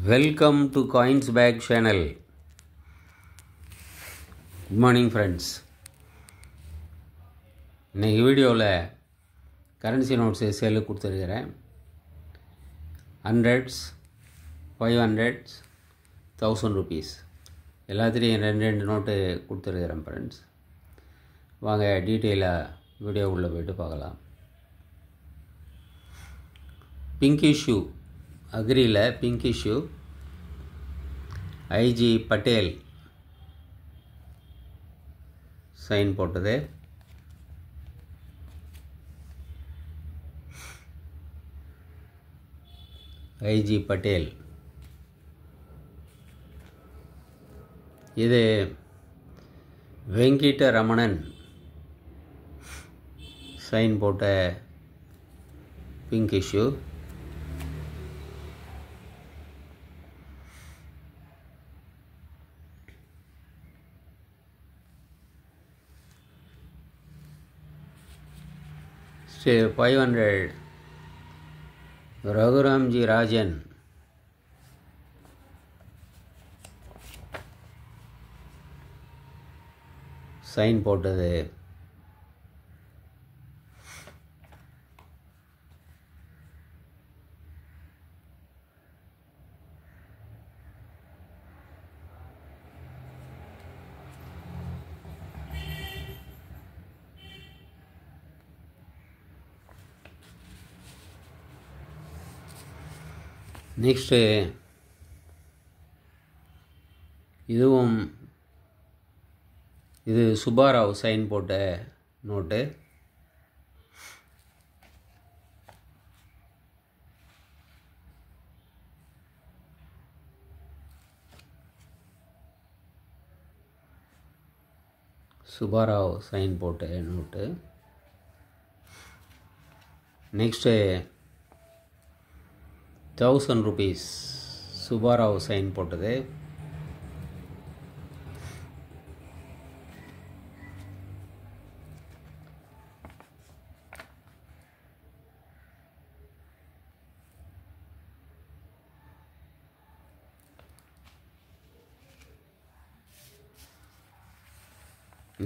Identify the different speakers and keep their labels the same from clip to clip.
Speaker 1: Welcome to Coins Bag channel. Good morning friends. இன்னைக்கு வீடியோவில் currency notes சேலுக்கு கொடுத்துருக்கிறேன். 100s, 500s, 1000 rupees எல்லாத்துலேயும் ரெண்டு நோட்டு கொடுத்துருக்கிறேன் ஃப்ரெண்ட்ஸ். வாங்க டீட்டெயிலாக வீடியோக்குள்ளே போய்ட்டு பார்க்கலாம். பிங்கி ஷூ அக்ரியில் pink issue IG Patel sign போட்டது. ஐஜி பட்டேல். இது வெங்கிட்ட ரமணன் சைன் போட்ட pink issue. Shri 500 Raghuramji Rajan sign போட்டது. நெக்ஸ்ட்டு இது சுபாராவ் சைன் போட்ட நோட்டு. சுபாராவ் சைன் போட்ட note. Next 1000 rupees Subbarao sign போட்டது.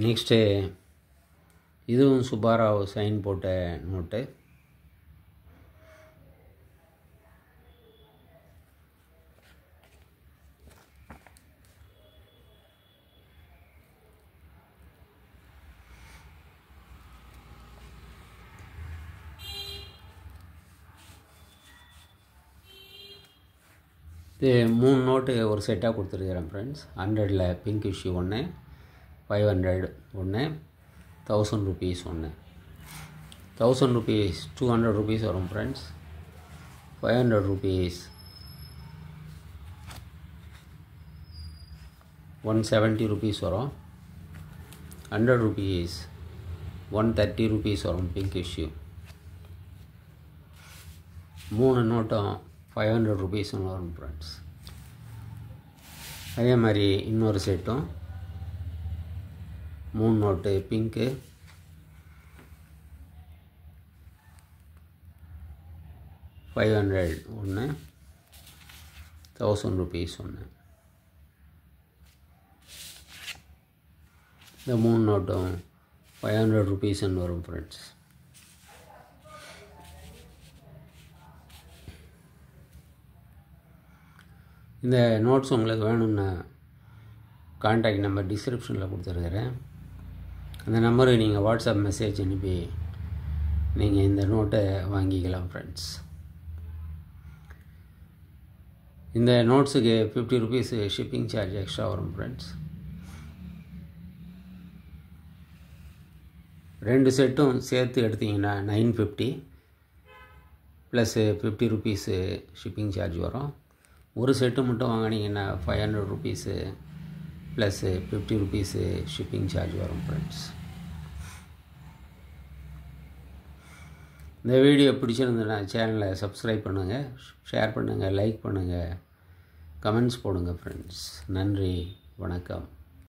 Speaker 1: நெக்ஸ்ட்டு இதுவும் சுபாராவ் சைன் போட்ட நோட்டு. இது 3 நோட்டு ஒரு செட்டாக கொடுத்துருக்குறேன் ஃப்ரெண்ட்ஸ். 100ல் பிங்க் இஷ்யூ ஒன்று, 500 ஒன்று, 1000 rupees ஒன்று. 1000 rupees 200 rupees வரும் ஃப்ரெண்ட்ஸ். 500 rupees 170 rupees வரும். 100 rupees 130 rupees வரும் பிங்க் இஷ்யூ. 3 நோட்டும் 500 rupees வரும் ஃப்ரெண்ட்ஸ். அதே மாதிரி இன்னொரு செட்டும் 3 நோட்டு பிங்க்கு, 500 ஒன்று, 1000 rupees ஒன்று. இந்த 3 நோட்டும் 500 rupees வரும் ஃப்ரெண்ட்ஸ். இந்த நோட்ஸ் உங்களுக்கு வேணும்னா கான்டாக்ட் நம்பர் டிஸ்கிரிப்ஷனில் கொடுத்துருக்குறேன். அந்த நம்பருக்கு நீங்கள் வாட்ஸ்அப் மெசேஜ் அனுப்பி நீங்கள் இந்த நோட்டை வாங்கிக்கலாம் ஃப்ரெண்ட்ஸ். இந்த நோட்ஸுக்கு 50 rupees ஷிப்பிங் சார்ஜ் எக்ஸ்ட்ரா வரும் ஃப்ரெண்ட்ஸ். 2 செட்டும் சேர்த்து எடுத்திங்கன்னா 950 ப்ளஸ் 50 rupees ஷிப்பிங் சார்ஜ் வரும். ஒரு செட்டு மட்டும் வாங்கினீங்கன்னா 500 rupees plus 50 rupees shipping charge வரும் ஃப்ரெண்ட்ஸ். இந்த வீடியோ பிடிச்சிருந்ததுன்னா சேனலை சப்ஸ்கிரைப் பண்ணுங்கள், ஷேர் பண்ணுங்கள், லைக் பண்ணுங்கள், கமெண்ட்ஸ் போடுங்க ஃப்ரெண்ட்ஸ். நன்றி, வணக்கம்.